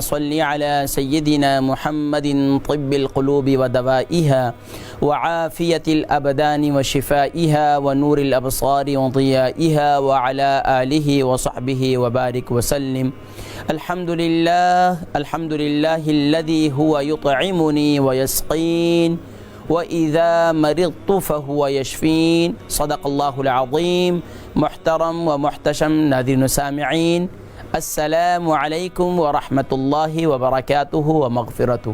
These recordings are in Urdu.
صل على سيدنا محمد طب القلوب ودوائها وعافية الأبدان وشفائها ونور الأبصار وضيائها وعلى آله وصحبه وبارك وسلم. الحمد لله الذي هو يطعمني ويسقين وإذا مرضت فهو يشفين. صدق الله العظيم. محترم و محتشم ناظرین و سامعین، السلام علیکم ورحمۃ اللہ وبرکاتہ و مغفرتہ.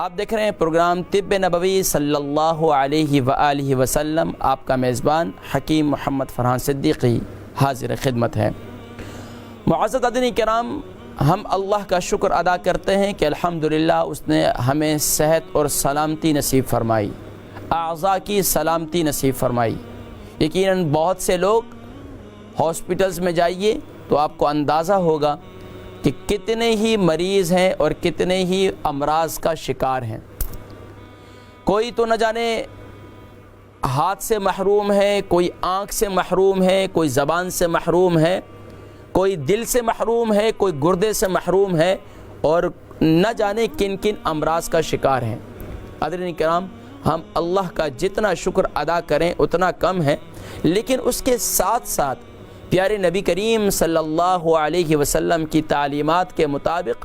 آپ دیکھ رہے ہیں پروگرام طب نبوی صلی اللہ علیہ وآلہ وسلم. آپ کا میزبان حکیم محمد فرحان صدیقی حاضر خدمت ہے. معزز ناظرین کرام، ہم اللہ کا شکر ادا کرتے ہیں کہ الحمدللہ اس نے ہمیں صحت اور سلامتی نصیب فرمائی، اعضاء کی سلامتی نصیب فرمائی. یقیناً بہت سے لوگ ہاسپٹلز میں جائیے تو آپ کو اندازہ ہوگا کہ کتنے ہی مریض ہیں اور کتنے ہی امراض کا شکار ہیں. کوئی تو نہ جانے ہاتھ سے محروم ہے، کوئی آنکھ سے محروم ہے، کوئی زبان سے محروم ہے، کوئی دل سے محروم ہے، کوئی گردے سے محروم ہے، اور نہ جانے کن کن امراض کا شکار ہیں. حضرین کرام، ہم اللہ کا جتنا شکر ادا کریں اتنا کم ہے، لیکن اس کے ساتھ ساتھ پیارے نبی کریم صلی اللہ علیہ وسلم کی تعلیمات کے مطابق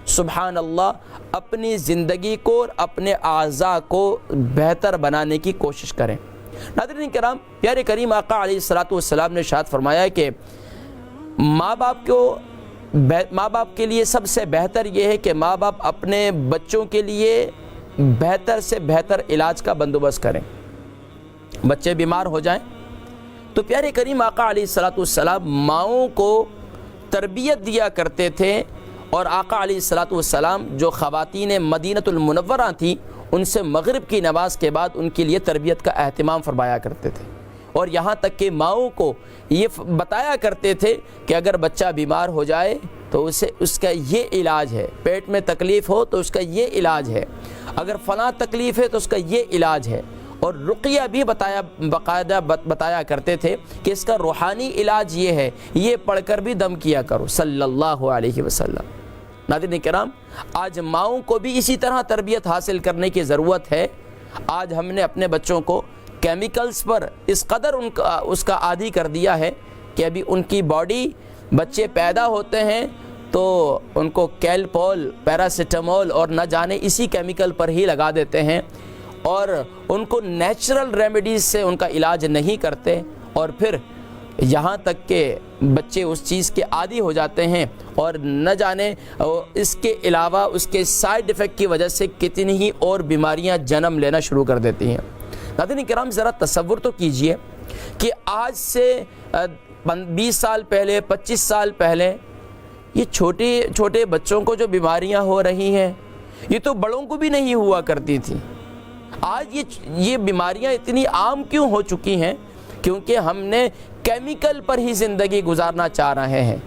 سبحان اللہ اپنی زندگی کو اور اپنے اعضاء کو بہتر بنانے کی کوشش کریں. ناظرین کرام، پیارے کریم آقا علیہ الصلوۃ والسلام نے ارشاد فرمایا کہ ماں باپ کے لیے سب سے بہتر یہ ہے کہ ماں باپ اپنے بچوں کے لیے بہتر سے بہتر علاج کا بندوبست کریں. بچے بیمار ہو جائیں تو پیارے کریم آقا علیہ الصلوۃ والسلام ماؤں کو تربیت دیا کرتے تھے، اور آقا علیہ الصلوۃ والسلام جو خواتین مدینہ المنورہ تھیں ان سے مغرب کی نماز کے بعد ان کے لیے تربیت کا اہتمام فرمایا کرتے تھے. اور یہاں تک کہ ماؤں کو یہ بتایا کرتے تھے کہ اگر بچہ بیمار ہو جائے تو اس کا یہ علاج ہے، پیٹ میں تکلیف ہو تو اس کا یہ علاج ہے، اگر فلاں تکلیف ہے تو اس کا یہ علاج ہے. اور رقیہ بھی باقاعدہ بتایا کرتے تھے کہ اس کا روحانی علاج یہ ہے، یہ پڑھ کر بھی دم کیا کرو صلی اللہ علیہ وسلم. ناظرین کرام، آج ماؤں کو بھی اسی طرح تربیت حاصل کرنے کی ضرورت ہے. آج ہم نے اپنے بچوں کو کیمیکلز پر اس قدر اس کا عادی کر دیا ہے کہ ابھی ان کی باڈی، بچے پیدا ہوتے ہیں تو ان کو کیلپول، پیراسیٹامول اور نہ جانے اسی کیمیکل پر ہی لگا دیتے ہیں، اور ان کو نیچرل ریمیڈیز سے ان کا علاج نہیں کرتے، اور پھر یہاں تک کہ بچے اس چیز کے عادی ہو جاتے ہیں اور نہ جانے اس کے علاوہ اس کے سائیڈ ایفیکٹ کی وجہ سے کتنی ہی اور بیماریاں جنم لینا شروع کر دیتی ہیں. ناظرین کرام، ذرا تصور تو کیجئے کہ آج سے 20 سال پہلے، 25 سال پہلے یہ چھوٹے بچوں کو جو بیماریاں ہو رہی ہیں یہ تو بڑوں کو بھی نہیں ہوا کرتی تھی. آج یہ بیماریاں اتنی عام کیوں ہو چکی ہیں؟ کیونکہ ہم نے کیمیکل پر ہی زندگی گزارنا چاہ رہے ہیں،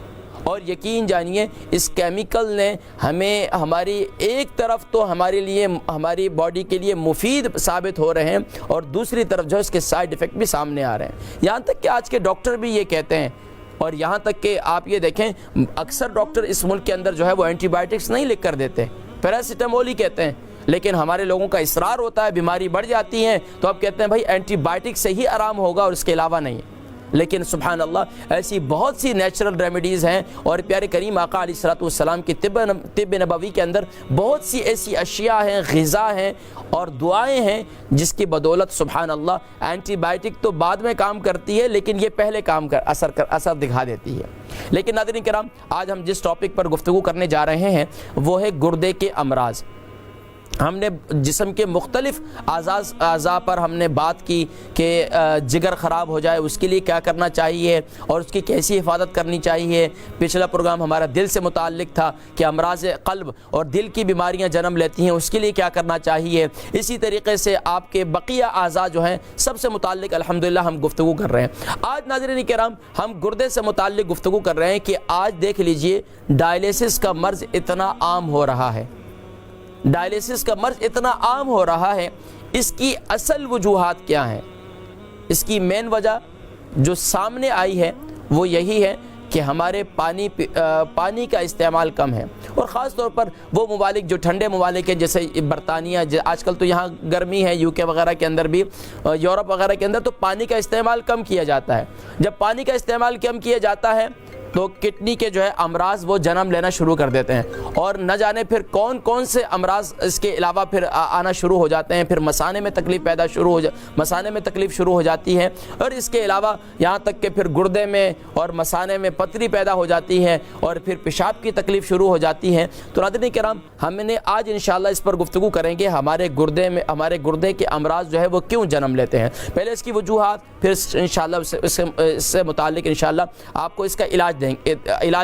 اور یقین جانیے اس کیمیکل نے ہمیں ہماری ایک طرف تو ہمارے لیے، ہماری باڈی کے لیے مفید ثابت ہو رہے ہیں، اور دوسری طرف جو اس کے سائیڈ ایفیکٹ بھی سامنے آ رہے ہیں. یہاں تک کہ آج کے ڈاکٹر بھی یہ کہتے ہیں، اور یہاں تک کہ آپ یہ دیکھیں اکثر ڈاکٹر اس ملک کے اندر جو ہے وہ اینٹی بائیوٹکس نہیں لکھ کر دیتے، پیراسیٹامول ہی کہتے ہیں. لیکن ہمارے لوگوں کا اصرار ہوتا ہے، بیماری بڑھ جاتی ہے تو اب کہتے ہیں بھائی اینٹی بائیوٹک سے ہی آرام ہوگا اور اس کے علاوہ نہیں. لیکن سبحان اللہ ایسی بہت سی نیچرل ریمیڈیز ہیں، اور پیارے کریم آقا علیہ الصلوۃ والسلام کی طب نبوی کے اندر بہت سی ایسی اشیاء ہیں، غذا ہیں اور دعائیں ہیں جس کی بدولت سبحان اللہ اینٹی بائیوٹک تو بعد میں کام کرتی ہے لیکن یہ پہلے کام اثر دکھا دیتی ہے. لیکن ناظرین کرام، آج ہم جس ٹاپک پر گفتگو کرنے جا رہے ہیں وہ ہے گردے کے امراض. ہم نے جسم کے مختلف اعضاء پر ہم نے بات کی کہ جگر خراب ہو جائے اس کے لیے کیا کرنا چاہیے اور اس کی کیسی حفاظت کرنی چاہیے. پچھلا پروگرام ہمارا دل سے متعلق تھا کہ امراض قلب اور دل کی بیماریاں جنم لیتی ہیں، اس کے لیے کیا کرنا چاہیے. اسی طریقے سے آپ کے بقیہ اعضاء جو ہیں سب سے متعلق الحمدللہ ہم گفتگو کر رہے ہیں. آج ناظرین کرام ہم گردے سے متعلق گفتگو کر رہے ہیں کہ آج دیکھ لیجئے ڈائلیسس کا مرض اتنا عام ہو رہا ہے، ڈائلیسس کا مرض اتنا عام ہو رہا ہے. اس کی اصل وجوہات کیا ہیں؟ اس کی مین وجہ جو سامنے آئی ہے وہ یہی ہے کہ ہمارے پانی کا استعمال کم ہے، اور خاص طور پر وہ ممالک جو ٹھنڈے ممالک ہیں جیسے برطانیہ، آج کل تو یہاں گرمی ہے UK وغیرہ کے اندر بھی، یورپ وغیرہ کے اندر تو پانی کا استعمال کم کیا جاتا ہے۔ جب پانی کا استعمال کم کیا جاتا ہے تو کڈنی کے جو ہے امراض وہ جنم لینا شروع کر دیتے ہیں، اور نہ جانے پھر کون کون سے امراض اس کے علاوہ پھر آنا شروع ہو جاتے ہیں۔ پھر مثانے میں تکلیف شروع ہو جاتی ہے، اور اس کے علاوہ یہاں تک کہ پھر گردے میں اور مثانے میں پتری پیدا ہو جاتی ہے، اور پھر پیشاب کی تکلیف شروع ہو جاتی ہے۔ تو ناظرین کرام، ہم نے آج انشاءاللہ اس پر گفتگو کریں گے ہمارے گردے کے امراض جو ہے وہ کیوں جنم لیتے ہیں، پہلے اس کی وجوہات، پھر انشاءاللہ اس سے متعلق انشاءاللہ آپ کو اس کا علاج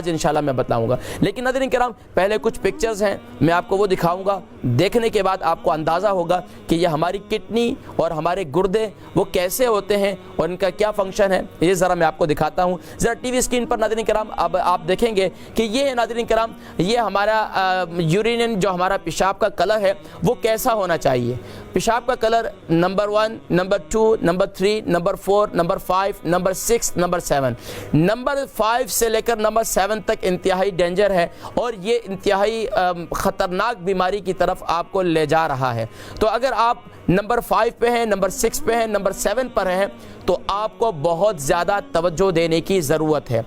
انشاءاللہ میں بتاؤں گا۔ لیکن ناظرین کرام، پہلے کچھ پکچرز ہیں، میں آپ کو وہ دکھاؤں گا، دیکھنے کے بعد آپ کو اندازہ ہوگا کہ یہ ہماری کڈنی اور ہمارے گردے وہ کیسے ہوتے ہیں اور ان کا کیا فنکشن ہے۔ یہ ذرا میں آپ کو دکھاتا ہوں، ذرا ٹی وی اسکرین پر ناظرین کرام اب آپ دیکھیں گے کہ یہ ہے ناظرین کرام، یہ ہمارا یورین جو ہمارا پیشاب کا کلر ہے وہ کیسا ہونا چاہیے۔ پیشاب کا colour number 1، number 2، number 3، number 4، number 5، number 6، number 7۔ Number 5 سے لے کر نمبر 7 تک انتہائی ڈینجر ہے، اور یہ انتہائی خطرناک بیماری کی طرف آپ کو لے جا رہا ہے۔ تو اگر آپ نمبر 5 پہ ہیں، نمبر 6 پہ ہیں، نمبر 7 پر ہیں، تو آپ کو بہت زیادہ توجہ دینے کی ضرورت ہے۔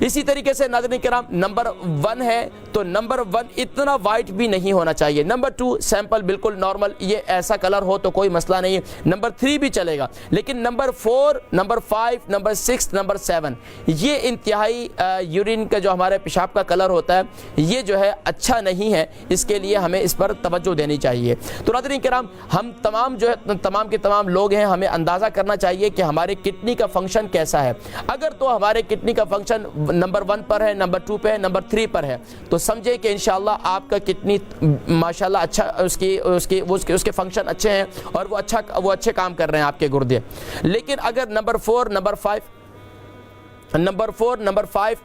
اسی طریقے سے ناظرین کرام، نمبر 1 ہے تو نمبر 1 اتنا وائٹ بھی نہیں ہونا چاہیے۔ نمبر 2 سیمپل بالکل نارمل، یہ ایسا کلر ہو تو کوئی مسئلہ نہیں ہے۔ نمبر 3 بھی چلے گا، لیکن نمبر 4، نمبر 5، نمبر 6، نمبر 7 یہ انتہائی یورین کا جو ہمارے پیشاب کا کلر ہوتا ہے یہ جو ہے اچھا نہیں ہے، اس کے لیے ہمیں اس پر توجہ دینی چاہیے۔ تو ناظرین کرام، ہم تمام کے تمام لوگ ہیں، ہمیں اندازہ کرنا چاہیے کہ ہمارے کڈنی کا فنکشن کیسا ہے۔ اگر تو ہمارے کڈنی کا فنکشن نمبر 1 پر ہے، نمبر 2 پہ ہے، نمبر 3 پر ہے، تو سمجھے کہ انشاءاللہ آپ کا کڈنی ماشاءاللہ اچھا، اس کے فنکشن اچھے ہیں، اور وہ اچھے کام کر رہے ہیں آپ کے گردے۔ لیکن اگر نمبر 4، نمبر 5،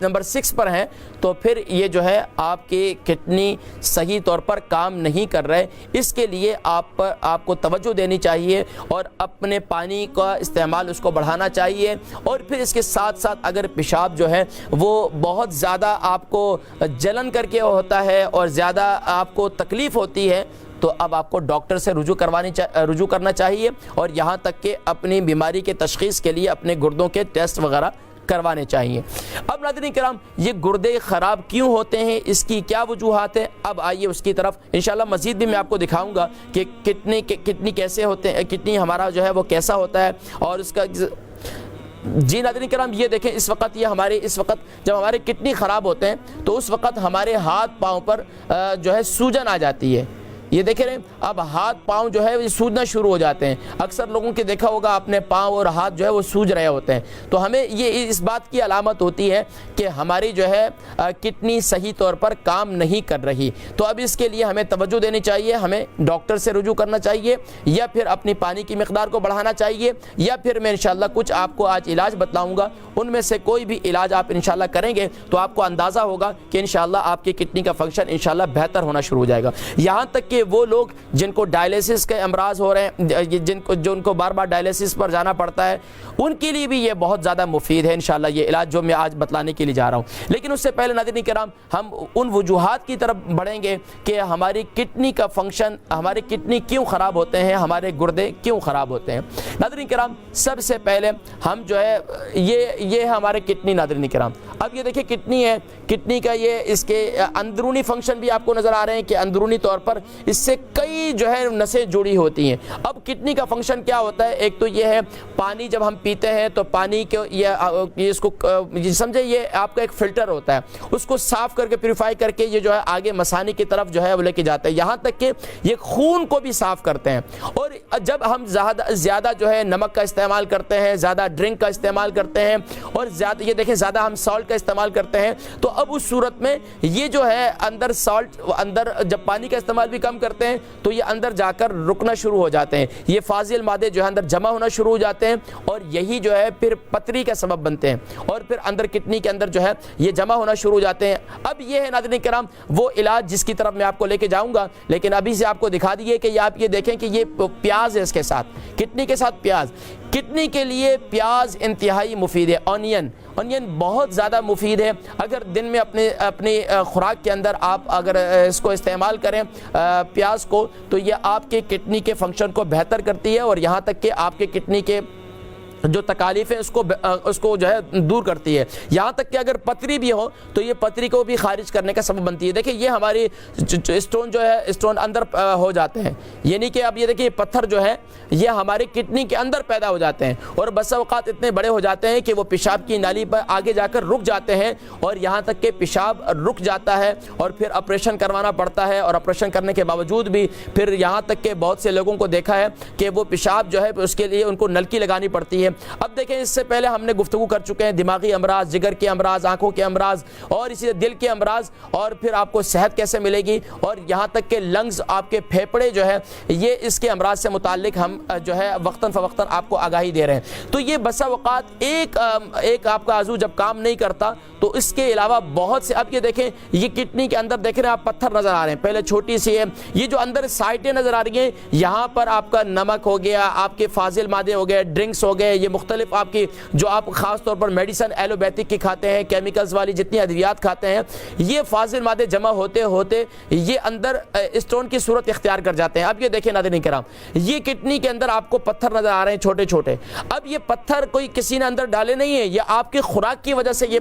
نمبر 6 پر ہیں تو پھر یہ جو ہے آپ کی کڈنی صحیح طور پر کام نہیں کر رہے۔ اس کے لیے آپ کو توجہ دینی چاہیے، اور اپنے پانی کا استعمال اس کو بڑھانا چاہیے۔ اور پھر اس کے ساتھ ساتھ اگر پیشاب جو ہے وہ بہت زیادہ آپ کو جلن کر کے ہوتا ہے اور زیادہ آپ کو تکلیف ہوتی ہے، تو اب آپ کو ڈاکٹر سے رجوع کرنا چاہیے، اور یہاں تک کہ اپنی بیماری کے تشخیص کے لیے اپنے گردوں کے ٹیسٹ وغیرہ کروانے چاہیے۔ اب ناظرین کرام، یہ گردے خراب کیوں ہوتے ہیں، اس کی کیا وجوہات ہیں، اب آئیے اس کی طرف انشاءاللہ مزید بھی میں آپ کو دکھاؤں گا کہ کڈنی کیسے ہوتے ہیں، کڈنی ہمارا جو ہے وہ کیسا ہوتا ہے، اور اس کا جی ناظرین کرام، یہ دیکھیں اس وقت جب ہمارے کڈنی خراب ہوتے ہیں تو اس وقت ہمارے ہاتھ پاؤں پر جو ہے سوجن آ جاتی ہے۔ یہ دیکھ رہے ہیں، اب ہاتھ پاؤں جو ہے وہ سوجنا شروع ہو جاتے ہیں۔ اکثر لوگوں کے دیکھا ہوگا اپنے پاؤں اور ہاتھ جو ہے وہ سوج رہے ہوتے ہیں، تو ہمیں یہ اس بات کی علامت ہوتی ہے کہ ہماری جو ہے کڈنی صحیح طور پر کام نہیں کر رہی۔ تو اب اس کے لیے ہمیں توجہ دینی چاہیے، ہمیں ڈاکٹر سے رجوع کرنا چاہیے، یا پھر اپنی پانی کی مقدار کو بڑھانا چاہیے، یا پھر میں انشاءاللہ کچھ آپ کو آج علاج بتلاؤں گا، ان میں سے کوئی بھی علاج آپ انشاءاللہ کریں گے تو آپ کو اندازہ ہوگا کہ انشاءاللہ آپ کی کڈنی کا فنکشن انشاءاللہ بہتر ہونا شروع ہو جائے گا۔ یہاں تک کہ وہ لوگ جن کو ڈائلیسس کے امراض ہو رہے ہیں، جن کو بار بار ڈائلیسس پر جانا پڑتا ہے، ان کے لیے بھی یہ بہت زیادہ مفید ہے انشاءاللہ یہ علاج جو میں آج بتلانے کے لیے جا رہا ہوں۔ لیکن اس سے پہلے ناظرین کرام، ہم ان وجوہات کی طرف بڑھیں گے کہ ہماری کڈنی کا فنکشن، ہمارے کڈنی کیوں خراب ہوتے ہیں، ہمارے گردے کیوں خراب ہوتے ہیں۔ ناظرین کرام، سب سے پہلے ہم جو ہے یہ ہمارے کڈنی ناظرین کرام، اب یہ دیکھیں کڈنی ہے، کڈنی کا یہ اس کے اندرونی فنکشن بھی آپ کو نظر آ رہے ہیں کہ اندرونی طور پر اس سے کئی جو ہے نسیں جڑی ہوتی ہیں۔ اب کڈنی کا فنکشن کیا ہوتا ہے، ایک تو یہ ہے پانی جب ہم پیتے ہیں تو پانی کے اس کو سمجھے یہ آپ کا ایک فلٹر ہوتا ہے، اس کو صاف کر کے پیوریفائی کر کے یہ جو ہے آگے مثانے کی طرف جو ہے وہ لے کے جاتا ہے، یہاں تک کہ یہ خون کو بھی صاف کرتے ہیں۔ اور جب ہم زیادہ جو ہے نمک کا استعمال کرتے ہیں، زیادہ ڈرنک کا استعمال کرتے ہیں، اور زیادہ یہ دیکھیں زیادہ ہم سالٹ کا استعمال کرتے ہیں، تو اب اس صورت میں یہ جو ہے اندر سالٹ، اندر جب پانی کا استعمال بھی کم کرتے ہیں تو یہ اندر جا کر رکنا شروع ہو جاتے ہیں، یہ فاضل مادے جو ہے اندر جمع ہونا شروع ہو جاتے ہیں، اور یہی جو ہے پھر پتری کا سبب بنتے ہیں، اور پھر اندر کڈنی کے اندر جو ہے یہ جمع ہونا شروع ہو جاتے ہیں۔ اب یہ ہے ناظرین کرام وہ علاج جس کی طرف میں آپ کو لے کے جاؤں گا، لیکن ابھی سے آپ کو دکھا دیے کہ آپ یہ دیکھیں کہ یہ پیاز ہے، اس کے ساتھ کڈنی کے ساتھ پیاز کڈنی کے لیے پیاز انتہائی مفید ہے، آنین بہت زیادہ مفید ہے۔ اگر دن میں اپنی خوراک کے اندر آپ اگر اس کو استعمال کریں پیاز کو، تو یہ آپ کے کڈنی کے فنکشن کو بہتر کرتی ہے، اور یہاں تک کہ آپ کے کڈنی کے جو تکالیف ہیں اس کو جو ہے دور کرتی ہے۔ یہاں تک کہ اگر پتری بھی ہو تو یہ پتری کو بھی خارج کرنے کا سبب بنتی ہے۔ دیکھیں یہ ہماری اسٹون جو ہے اسٹون اندر ہو جاتے ہیں، یعنی کہ اب یہ دیکھیں پتھر جو ہے یہ ہمارے کڈنی کے اندر پیدا ہو جاتے ہیں، اور بسا اوقات اتنے بڑے ہو جاتے ہیں کہ وہ پیشاب کی نالی پر آگے جا کر رک جاتے ہیں، اور یہاں تک کہ پیشاب رک جاتا ہے اور پھر آپریشن کروانا پڑتا ہے، اور آپریشن کرنے کے باوجود بھی پھر یہاں تک کہ بہت سے لوگوں کو دیکھا ہے کہ وہ پیشاب جو ہے اس کے لیے ان کو نلکی لگانی پڑتی ہے۔ اب دیکھیں اس سے پہلے ہم نے گفتگو کر چکے ہیں دماغی امراض، جگر کے امراض، آنکھوں کے امراض، اور اسی دل کے امراض، اور پھر آپ کو صحت کیسے ملے گی، اور یہاں تک کہ لنگز، آپ کے پھیپھڑے جو ہے یہ اس کے امراض سے متعلق ہم جو ہے وقتاً فوقتاً آپ کو آگاہی دے رہے ہیں۔ تو یہ بسا اوقات ایک آپ کا عضو جب کام نہیں کرتا تو اس کے علاوہ بہت سے، اب یہ دیکھیں یہ کڈنی کے اندر دیکھ رہے ہیں آپ پتھر نظر آ رہے ہیں، پہلے چھوٹی سی ہے، یہ جو اندر سائٹیں نظر آ رہی ہیں یہاں پر آپ کا نمک ہو گیا، آپ کے فاضل مادے ہو گئے، ڈرنکس ہو گئے، یہ مختلف آپ کی جو آپ خاص طور پر میڈیسن ایلوپیتھک کی کھاتے ہیں، کیمیکلز والی جتنی ادویات کھاتے ہیں، یہ فاضل مادے جمع ہوتے ہوتے یہ اندر اسٹون کی صورت اختیار کر جاتے ہیں۔ اب یہ دیکھیں ناظرین کرام، یہ کڈنی کے اندر آپ کو پتھر نظر آ رہے ہیں چھوٹے چھوٹے، اب یہ پتھر کوئی کسی نے اندر ڈالے نہیں ہیں، یہ آپ کی خوراک کی وجہ سے یہ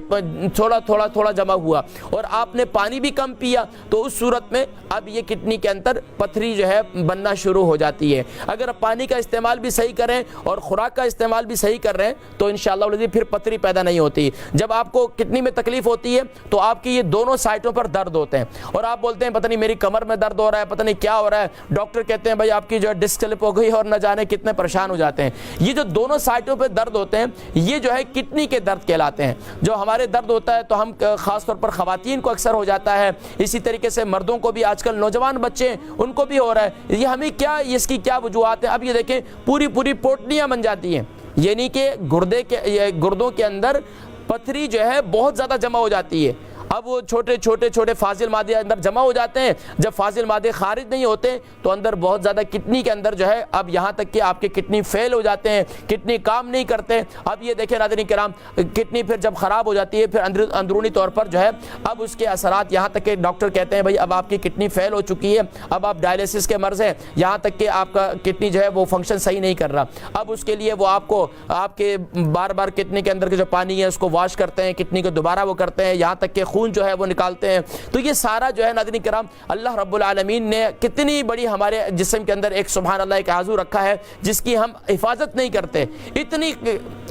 تھوڑا جمع ہوا، اور آپ نے پانی بھی کم پیا، تو اس صورت میں اب یہ کڈنی کے اندر پتھری جو ہے بننا شروع ہو جاتی ہے۔ اگر پانی کا استعمال بھی صحیح کریں اور خوراک کا استعمال بھی صحیح کر رہے ہیں تو انشاءاللہ پھر پتھری پیدا نہیں ہوتی۔ جب آپ کو کڈنی میں تکلیف ہوتی ہے تو آپ کی یہ دونوں سائٹوں پر درد ہوتے ہیں، اور آپ بولتے ہیں پتہ نہیں میری کمر میں درد ہو رہا ہے، پتہ نہیں کیا ہو رہا ہے، ڈاکٹر کہتے ہیں بھائی آپ کی جو ہے ڈسک سلپ ہو گئی، اور نہ جانے کتنے پریشان ہو جاتے ہیں۔ یہ جو دونوں سائٹوں پہ درد ہوتے ہیں یہ جو ہے کڈنی کے درد کہلاتے ہیں۔ جو ہمارے درد ہوتا ہے تو ہم خاص طور پر خواتین کو اکثر ہو جاتا ہے، اسی طریقے سے مردوں کو بھی، آج کل نوجوان بچے ان کو بھی ہو رہا ہے۔ یہ ہمیں کیا اس کی کیا وجوہات ہیں؟ اب یہ دیکھیں پوری پوٹلیاں بن جاتی ہیں، یعنی کہ گردوں کے اندر پتھری جو ہے بہت زیادہ جمع ہو جاتی ہے۔ اب وہ چھوٹے فاضل مادے اندر جمع ہو جاتے ہیں، جب فاضل مادے خارج نہیں ہوتے تو اندر بہت زیادہ کڈنی کے اندر جو ہے اب یہاں تک کہ آپ کے کڈنی فیل ہو جاتے ہیں، کڈنی کام نہیں کرتے۔ اب یہ دیکھیں ناظرین کرام، کڈنی پھر جب خراب ہو جاتی ہے پھر اندرونی طور پر جو ہے اب اس کے اثرات، یہاں تک کہ ڈاکٹر کہتے ہیں بھائی اب آپ کی کڈنی فیل ہو چکی ہے، اب آپ ڈائلیسس کے مرض ہیں، یہاں تک کہ آپ کا کڈنی جو ہے وہ فنکشن صحیح نہیں کر رہا۔ اب اس کے لیے وہ آپ کے بار کڈنی کے اندر کے جو پانی ہے اس کو واش کرتے ہیں، کڈنی کو دوبارہ وہ کرتے ہیں، یہاں تک کہ خون جو ہے وہ نکالتے ہیں۔ تو یہ سارا جو ہے ناظرین کرام اللہ رب العالمین نے کتنی بڑی ہمارے جسم کے اندر ایک سبحان اللہ ایک عضو رکھا ہے جس کی ہم حفاظت نہیں کرتے اتنی۔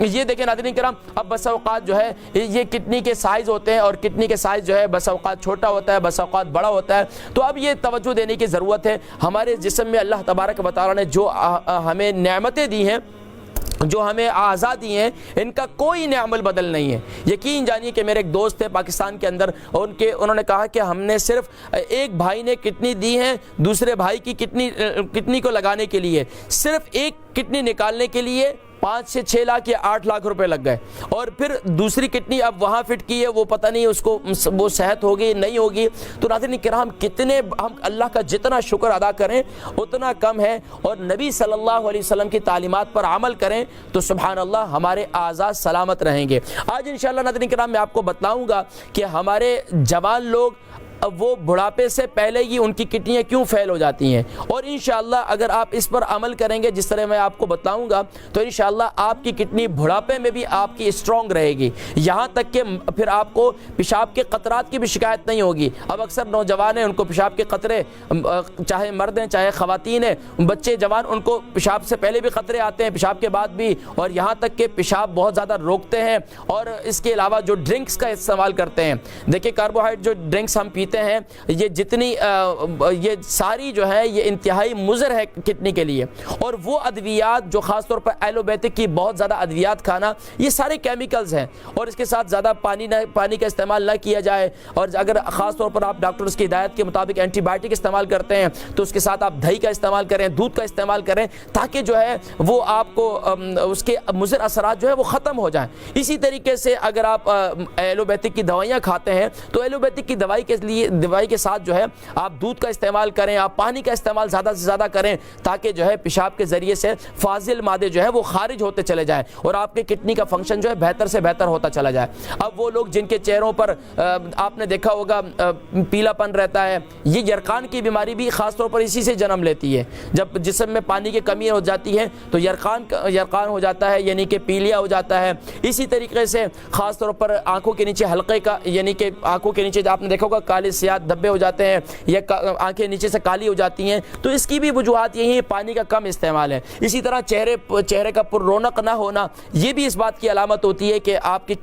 یہ دیکھیں ناظرین کرام، اب بس اوقات جو ہے یہ کڈنی کے سائز ہوتے ہیں، اور کڈنی کے سائز جو ہے بس اوقات چھوٹا ہوتا ہے، بس اوقات بڑا ہوتا ہے۔ تو اب یہ توجہ دینے کی ضرورت ہے، ہمارے جسم میں اللہ تبارک و تعالی نے جو ہمیں نعمتیں دی ہیں، جو ہمیں اعضاء دی ہیں، ان کا کوئی نعمل بدل نہیں ہے۔ یقین جانیے کہ میرے ایک دوست تھے پاکستان کے اندر، انہوں نے کہا کہ ہم نے صرف ایک بھائی نے کڈنی دی ہے دوسرے بھائی کی کڈنی کو لگانے کے لیے، صرف ایک کڈنی نکالنے کے لیے 5 سے 6 لاکھ یا 8 لاکھ روپے لگ گئے، اور پھر دوسری کڈنی اب وہاں فٹ کی ہے، وہ پتہ نہیں اس کو وہ صحت ہوگی نہیں ہوگی۔ تو ناظرین کرام کتنے ہم اللہ کا جتنا شکر ادا کریں اتنا کم ہے، اور نبی صلی اللہ علیہ وسلم کی تعلیمات پر عمل کریں تو سبحان اللہ ہمارے اعضاء سلامت رہیں گے۔ آج انشاءاللہ ناظرین کرام میں آپ کو بتلاؤں گا کہ ہمارے جوان لوگ وہ بڑھاپے سے پہلے ہی ان کی کڈنیاں کیوں فیل ہو جاتی ہیں، اور انشاءاللہ اگر آپ اس پر عمل کریں گے جس طرح میں آپ کو بتاؤں گا تو انشاءاللہ آپ کی کڈنی بڑھاپے میں بھی آپ کی اسٹرانگ رہے گی، یہاں تک کہ پھر آپ کو پیشاب کے قطرات کی بھی شکایت نہیں ہوگی۔ اب اکثر نوجوان ہیں ان کو پیشاب کے قطرے، چاہے مرد ہیں چاہے خواتین ہیں، بچے جوان، ان کو پیشاب سے پہلے بھی قطرے آتے ہیں، پیشاب کے بعد بھی، اور یہاں تک کہ پیشاب بہت زیادہ روکتے ہیں۔ اور اس کے علاوہ جو ڈرنکس کا استعمال کرتے ہیں، دیکھیں کاربوہائیڈریٹ جو ڈرنکس ہم پیتے ہیں یہ جتنی یہ ساری جو ہے یہ انتہائی مضر ہے کڈنی کے لیے، اور وہ ادویات جو خاص طور پر ایلوپیتھک کی بہت زیادہ ادویات کھانا، یہ سارے کیمیکلز ہیں، اور اس کے ساتھ زیادہ پانی کا استعمال نہ کیا جائے، اور اگر خاص طور پر آپ ڈاکٹرز کی ہدایت کے مطابق اینٹی بائیوٹک استعمال کرتے ہیں تو اس کے ساتھ آپ دہی کا استعمال کریں، دودھ کا استعمال کریں، تاکہ جو ہے وہ آپ کو اس کے مضر اثرات جو ہے وہ ختم ہو جائیں۔ اسی طریقے سے اگر آپ ایلوپیتھک کی دوائیاں کھاتے ہیں تو ایلوپیتھک کی دوائی کے لیے دوائی کے ساتھ جو ہے آپ دودھ کا استعمال کریں، آپ پانی کا استعمال زیادہ سے زیادہ کریں، تاکہ جو ہے پیشاب کے ذریعے سے فاضل مادے جو ہے وہ خارج ہوتے چلے جائیں اور آپ کے کڈنی کا فنکشن جو ہے بہتر سے بہتر ہوتا چلا جائے۔ اب وہ لوگ جن کے چہروں پر آپ نے دیکھا ہوگا پیلا پن رہتا ہے، یہ یرقان کی بیماری بھی خاص طور پر اسی سے جنم لیتی ہے۔ جب جسم میں پانی کی کمی ہو جاتی ہے تو یرقان ہو جاتا ہے، یعنی کہ پیلیا ہو جاتا ہے۔ اسی طریقے سے خاص طور پر آنکھوں کے نیچے حلقے کا، یعنی کہ آنکھوں کے نیچے آپ نے دیکھا ہوگا کالے سیاہ دھبے ہو جاتے ہیں یا آنکھیں نیچے سے کالی ہو جاتی ہیں، تو اس کی بھی وجوہات یہی ہے پانی کا کم استعمال ہے۔ اسی طرح چہرے کا پر رونق نہ ہونا، یہ بھی اس بات کی علامت ہوتی ہے کہ آپ کی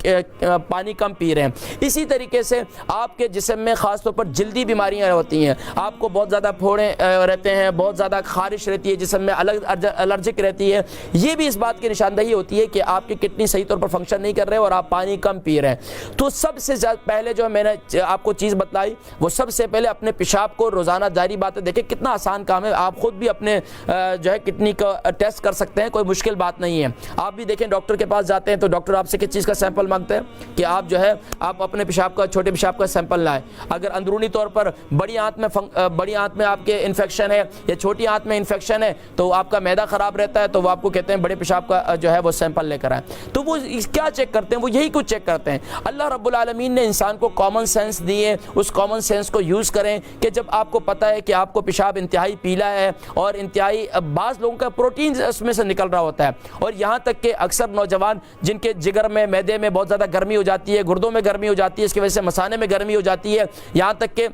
پانی کم پی رہے ہیں۔ اسی طریقے سے آپ کے جسم میں خاص طور پر جلدی بیماریاں ہوتی ہیں، آپ کو بہت زیادہ پھوڑے رہتے ہیں، بہت زیادہ خارش رہتی ہے جسم میں، الرجک رہتی ہے، یہ بھی اس بات کی نشاندہی ہوتی ہے کہ آپ کی کڈنی صحیح طور پر فنکشن نہیں کر رہے اور آپ پانی کم پی رہے ہیں۔ تو سب سے پہلے جو میں نے آپ کو چیز بتلائی وہ سب سے پہلے اپنے پیشاب کو روزانہ جاری بات ہے، دیکھیں کتنا آسان کام ہے، آپ خود بھی اپنے جو ہے کڈنی کا ٹیسٹ کر سکتے ہیں، کوئی مشکل بات نہیں ہے۔ آپ بھی دیکھیں ڈاکٹر کے پاس جاتے ہیں تو ڈاکٹر آپ سے کس چیز کا سیمپل مانگتے ہیں کہ آپ جو ہے آپ اپنے پیشاب کا، چھوٹے پیشاب کا سیمپل لائیں۔ اگر اندرونی طور پر بڑی آنت میں آپ کے انفیکشن ہے یا چھوٹی آنت میں انفیکشن ہے تو آپ کا معدہ خراب رہتا ہے تو وہ آپ کو کہتے ہیں بڑے پیشاب کا جو ہے وہ سیمپل لے کر آئیں۔ تو وہ کیا چیک کرتے ہیں؟ وہ یہی کچھ چیک کرتے ہیں۔ اللہ رب العالمین نے انسان کو کامن سینس دیے، اس کامن سینس کو یوز کریں کہ جب آپ کو پتہ ہے کہ آپ کو پیشاب انتہائی پیلا ہے اور انتہائی بعض لوگوں کا پروٹین اس میں سے نکل رہا ہوتا ہے، اور یہاں تک کہ اکثر نوجوان جن کے جگر میں، معدے میں بہت زیادہ گرمی ہو جاتی ہے، گردوں میں گرمی ہو جاتی ہے، اس کی وجہ سے مثانے میں گرمی ہو جاتی ہے، یہاں تک کہ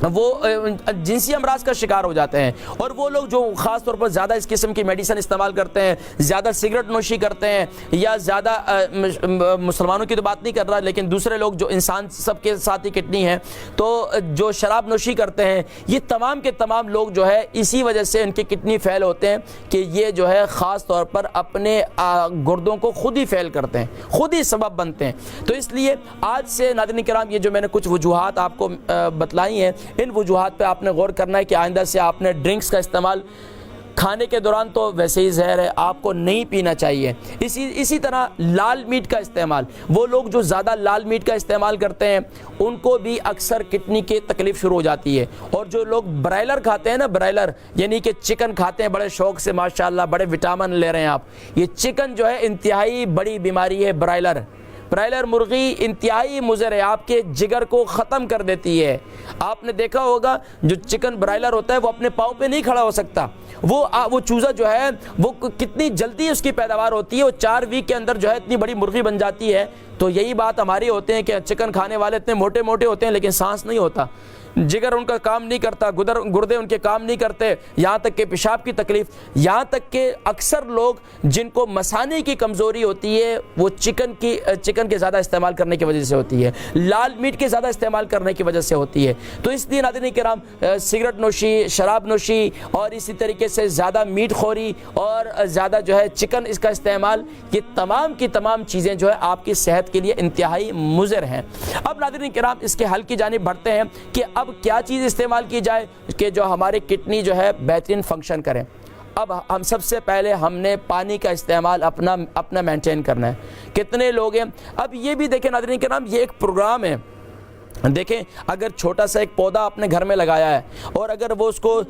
وہ جنسی امراض کا شکار ہو جاتے ہیں۔ اور وہ لوگ جو خاص طور پر زیادہ اس قسم کی میڈیسن استعمال کرتے ہیں، زیادہ سگریٹ نوشی کرتے ہیں، یا زیادہ مسلمانوں کی تو بات نہیں کر رہا لیکن دوسرے لوگ جو انسان سب کے ساتھ ہی کڈنی ہیں، تو جو شراب نوشی کرتے ہیں، یہ تمام کے تمام لوگ جو ہے اسی وجہ سے ان کے کڈنی فیل ہوتے ہیں کہ یہ جو ہے خاص طور پر اپنے گردوں کو خود ہی فیل کرتے ہیں، خود ہی سبب بنتے ہیں۔ تو اس لیے آج سے ناظرین کرام یہ جو میں نے کچھ وجوہات آپ کو بتلائی ہیں، ان وجوہات پہ آپ نے غور کرنا ہے کہ آئندہ سے آپ نے ڈرنکس کا استعمال کھانے کے دوران تو ویسے ہی زہر ہے، آپ کو نہیں پینا چاہیے۔ اسی طرح لال میٹ کا استعمال، وہ لوگ جو زیادہ لال میٹ کا استعمال کرتے ہیں ان کو بھی اکثر کڈنی کی تکلیف شروع ہو جاتی ہے۔ اور جو لوگ برائلر کھاتے ہیں نا، برائلر یعنی کہ چکن کھاتے ہیں بڑے شوق سے، ماشاءاللہ بڑے وٹامن لے رہے ہیں آپ، یہ چکن جو ہے انتہائی بڑی بیماری ہے۔ برائلر مرغی انتہائی مضر ہے، آپ کے جگر کو ختم کر دیتی ہے۔ آپ نے دیکھا ہوگا جو چکن برائلر ہوتا ہے وہ اپنے پاؤں پہ نہیں کھڑا ہو سکتا، وہ چوزا جو ہے وہ کتنی جلدی اس کی پیداوار ہوتی ہے، وہ 4 ویک کے اندر جو ہے اتنی بڑی مرغی بن جاتی ہے۔ تو یہی بات ہماری ہوتے ہیں کہ چکن کھانے والے اتنے موٹے موٹے ہوتے ہیں لیکن سانس نہیں ہوتا، جگر ان کا کام نہیں کرتا، گردے ان کے کام نہیں کرتے، یہاں تک کہ پیشاب کی تکلیف، یہاں تک کہ اکثر لوگ جن کو مثانے کی کمزوری ہوتی ہے وہ چکن کے زیادہ استعمال کرنے کی وجہ سے ہوتی ہے، لال میٹ کے زیادہ استعمال کرنے کی وجہ سے ہوتی ہے۔ تو اس لیے ناظرین کرام سگریٹ نوشی، شراب نوشی اور اسی طریقے سے زیادہ میٹ خوری اور زیادہ جو ہے چکن اس کا استعمال، یہ تمام کی تمام چیزیں جو ہے آپ کی صحت کے لیے انتہائی مضر ہیں۔ اب ناظرین کرام اس کے حل کی جانب بڑھتے ہیں کہ اب کیا چیز استعمال کی جائے کہ جو ہمارے کڈنی جو ہے بہترین فنکشن کریں۔ اب ہم سب سے پہلے ہم نے پانی کا استعمال اپنا مینٹین کرنا ہے۔ کتنے لوگ ہیں، اب یہ بھی دیکھیں ناظرین کرام، یہ ایک پروگرام ہے۔ دیکھیں اگر چھوٹا سا ایک پودا آپ نے گھر میں لگایا ہے اور اگر وہ اس کو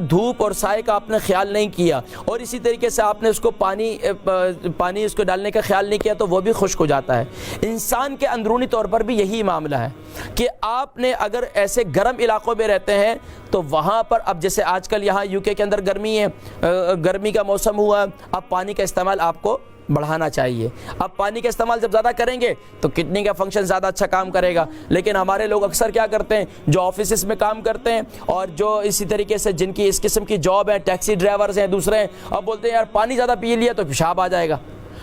دھوپ اور سائے کا آپ نے خیال نہیں کیا اور اسی طریقے سے آپ نے اس کو پانی اس کو ڈالنے کا خیال نہیں کیا تو وہ بھی خشک ہو جاتا ہے۔ انسان کے اندرونی طور پر بھی یہی معاملہ ہے کہ آپ نے اگر ایسے گرم علاقوں میں رہتے ہیں تو وہاں پر، اب جیسے آج کل یہاں UK کے اندر گرمی ہے، گرمی کا موسم ہوا، اب پانی کا استعمال آپ کو بڑھانا چاہیے۔ اب پانی کا استعمال جب زیادہ کریں گے تو کڈنی کا فنکشن زیادہ اچھا کام کرے گا۔ لیکن ہمارے لوگ اکثر کیا کرتے ہیں، جو آفیسز میں کام کرتے ہیں اور جو اسی طریقے سے جن کی اس قسم کی جاب ہے، ٹیکسی ڈرائیورز ہیں، دوسرے ہیں، اب بولتے ہیں یار پانی زیادہ پی لیا تو پیشاب آ جائے گا۔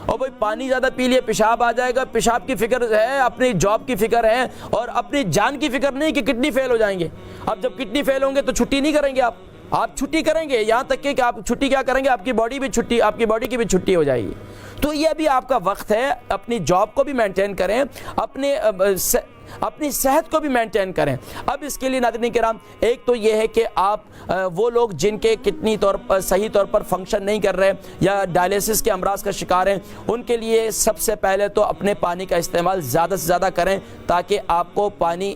اور بھائی پانی زیادہ پی لیے پیشاب آ جائے گا، پیشاب کی فکر ہے، اپنی جاب کی فکر ہے اور اپنی جان کی فکر نہیں کہ کڈنی فیل ہو جائیں گے۔ اب جب کڈنی فیل ہوں گے تو چھٹی نہیں کریں گے، آپ چھٹی کریں گے، یہاں تک کہ آپ چھٹی کیا کریں گے، آپ کی باڈی کی بھی چھٹی ہو جائے گی۔ تو یہ بھی آپ کا وقت ہے، اپنی جاب کو بھی مینٹین کریں، اپنے اپنی صحت کو بھی مینٹین کریں۔ اب اس کے لیے ناظرین کرام ایک تو یہ ہے کہ آپ وہ لوگ جن کے کتنی طور پر صحیح طور پر فنکشن نہیں کر رہے یا ڈائلیسس کے امراض کا شکار ہیں، ان کے لیے سب سے پہلے تو اپنے پانی کا استعمال زیادہ سے زیادہ کریں، تاکہ آپ کو پانی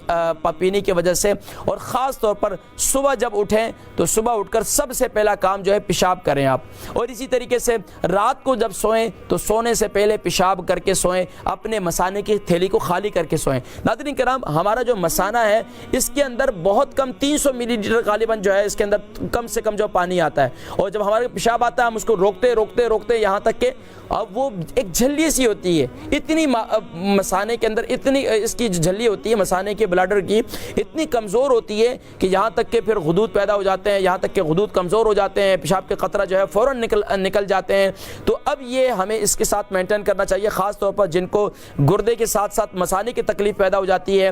پینے کی وجہ سے، اور خاص طور پر صبح جب اٹھیں تو صبح اٹھ کر سب سے پہلا کام جو ہے پیشاب کریں آپ، اور اسی طریقے سے رات کو جب سوئیں تو سونے سے پہلے پیشاب کر کے سوئیں، اپنے مثانے کی تھیلی کو خالی کر کے سوئیں۔ ناظرین کرام ہمارا جو مثانہ ہے اس کے اندر بہت کم 300 ملی لیٹر غالباً جو ہے اس کے اندر کم سے کم جو پانی آتا ہے، اور جب ہمارے پیشاب آتا ہے ہم اس کو روکتے یہاں تک کہ اب وہ ایک جھلی سی ہوتی ہے، اتنی مثانے کے اندر اتنی اس کی جھلی ہوتی ہے، مثانے کے بلاڈر کی اتنی کمزور ہوتی ہے کہ یہاں تک کہ پھر غدود پیدا ہو جاتے ہیں، یہاں تک کہ غدود کمزور ہو جاتے ہیں، پیشاب کے قطرہ جو ہے فوراً نکل جاتے ہیں۔ تو اب یہ ہمیں اس کے ساتھ مینٹین کرنا چاہیے، خاص طور پر جن کو گردے کے ساتھ ساتھ مثانے کی تکلیف پیدا ہو جاتی ہے،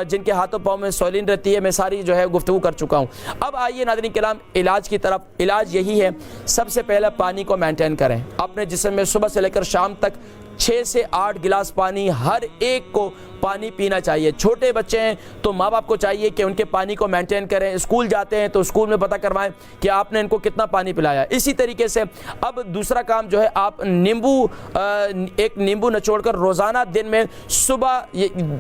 جن کے ہاتھوں پاؤں میں سوئلنگ رہتی ہے، میں ساری جو ہے گفتگو کر چکا ہوں۔ اب آئیے ناظرین کرام علاج کی طرف۔ علاج یہی ہے، سب سے پہلے پانی کو مینٹین کریں اپنے جسم میں، صبح سے لے کر شام تک 6 سے 8 گلاس پانی ہر ایک کو پانی پینا چاہیے۔ چھوٹے بچے ہیں تو ماں باپ کو چاہیے کہ ان کے پانی کو مینٹین کریں، اسکول جاتے ہیں تو اسکول میں پتہ کروائیں کہ آپ نے ان کو کتنا پانی پلایا۔ اسی طریقے سے اب دوسرا کام جو ہے، آپ ایک نیمبو نچوڑ کر روزانہ دن میں صبح،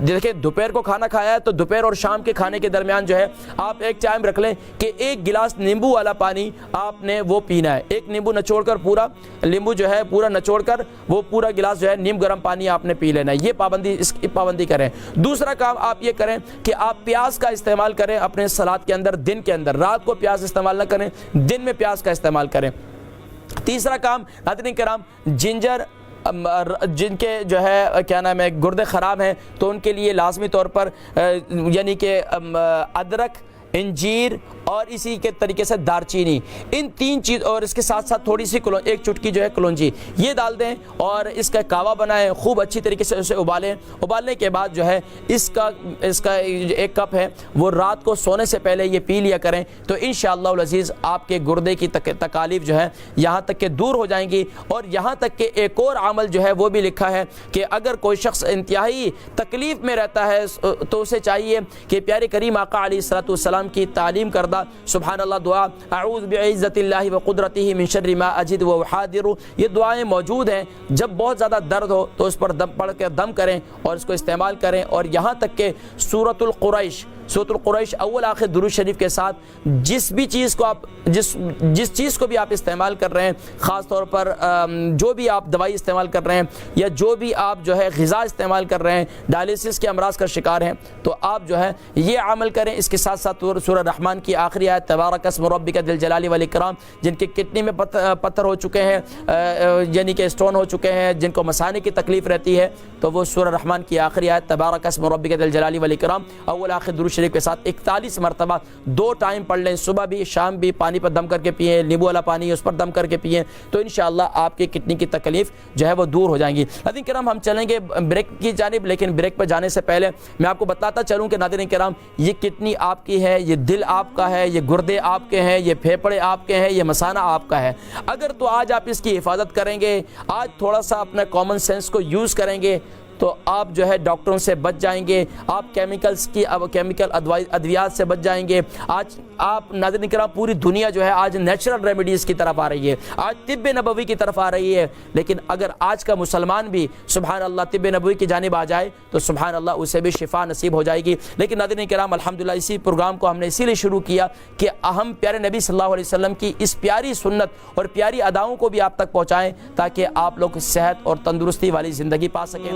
دیکھیں دوپہر کو کھانا کھایا ہے تو دوپہر اور شام کے کھانے کے درمیان جو ہے آپ ایک ٹائم رکھ لیں کہ 1 گلاس نیمبو والا پانی آپ نے وہ پینا ہے۔ ایک نیمبو نچوڑ کر پورا لیمبو جو ہے پورا نچوڑ کر وہ پورا گلاس جو ہے نیم گرم پانی آپ نے پی لینا ہے۔ یہ اس کی پابندی کریں۔ دوسرا کام آپ یہ کریں کہ آپ پیاز کا استعمال کریں اپنے سلاد کے اندر، دن کے اندر، رات کو پیاز استعمال نہ کریں، دن میں پیاز کا استعمال کریں۔ تیسرا کام ناظرین کرام، جنجر، جن کے جو ہے کیا نام ہے گردے خراب ہیں تو ان کے لیے لازمی طور پر یعنی کہ ادرک، انجیر اور اسی کے طریقے سے دارچینی، ان 3 چیز، اور اس کے ساتھ ساتھ تھوڑی سی ایک چٹکی جو ہے کلونجی، یہ ڈال دیں اور اس کا کعوہ بنائیں، خوب اچھی طریقے سے اسے ابالیں۔ ابالنے کے بعد جو ہے اس کا 1 کپ ہے وہ رات کو سونے سے پہلے یہ پی لیا کریں، تو انشاءاللہ العزیز آپ کے گردے کی تکالیف جو ہے یہاں تک کہ دور ہو جائیں گی۔ اور یہاں تک کہ ایک اور عمل جو ہے وہ بھی لکھا ہے کہ اگر کوئی شخص انتہائی تکلیف میں رہتا ہے تو اسے چاہیے کہ پیارے کریم آقا علیہ الصلوۃ والسلام کی تعلیم کردہ سبحان اللہ دعا، اعوذ بعزت اللہ وقدرتہ من شر ما اجد واحاذر، یہ دعائیں موجود ہیں۔ جب بہت زیادہ درد ہو تو اس پر دم پڑھ کر دم کریں اور اس کو استعمال کریں، اور یہاں تک کہ سورۃ القریش اول آخر درود شریف کے ساتھ جس چیز کو بھی آپ استعمال کر رہے ہیں، خاص طور پر جو بھی آپ دوائی استعمال کر رہے ہیں یا جو بھی آپ جو ہے غذا استعمال کر رہے ہیں، ڈائلیسس کے امراض کا شکار ہیں، تو آپ جو ہے یہ عمل کریں۔ اس کے ساتھ ساتھ سورہ رحمان کی آخری آیت تبارک اسم ربک ذی الجلال والاکرام، جن کے کڈنی میں پتھر ہو چکے ہیں، یعنی کہ اسٹون ہو چکے ہیں، جن کو مثانے کی تکلیف رہتی ہے، تو وہ سورہ رحمان کی آخری آیت تبارک اسم ربک ذی الجلال والاکرام اول آخر درود شریف کے ساتھ 41 مرتبہ 2 ٹائم پڑھ لیں، صبح بھی شام بھی، پانی پر دم کر کے پئیں، نیبو والا پانی اس پر دم کر کے پئیں، تو انشاءاللہ آپ کی کڈنی کی تکلیف جو ہے وہ دور ہو جائیں گی۔ ناظرین کرام ہم چلیں گے بریک کی جانب، لیکن بریک پر جانے سے پہلے میں آپ کو بتاتا چلوں کہ ناظرین کرام یہ کڈنی آپ کی ہے، یہ دل آپ کا ہے، یہ گردے آپ کے ہیں، یہ پھیپھڑے آپ کے ہیں، یہ مثانہ آپ کا ہے۔ اگر تو آج آپ اس کی حفاظت کریں گے، آج تھوڑا سا اپنا کامن سینس کو یوز کریں گے، تو آپ جو ہے ڈاکٹروں سے بچ جائیں گے، آپ کیمیکل ادویات سے بچ جائیں گے۔ آج آپ ناظرین کرام پوری دنیا جو ہے آج نیچرل ریمیڈیز کی طرف آ رہی ہے، آج طب نبوی کی طرف آ رہی ہے، لیکن اگر آج کا مسلمان بھی سبحان اللہ طب نبوی کی جانب آ جائے تو سبحان اللہ اسے بھی شفا نصیب ہو جائے گی۔ لیکن ناظرین کرام الحمدللہ اسی پروگرام کو ہم نے اسی لیے شروع کیا کہ ہم پیارے نبی صلی اللہ علیہ وسلم کی اس پیاری سنت اور پیاری اداؤں کو بھی آپ تک پہنچائیں، تاکہ آپ لوگ صحت اور تندرستی والی زندگی پا سکیں۔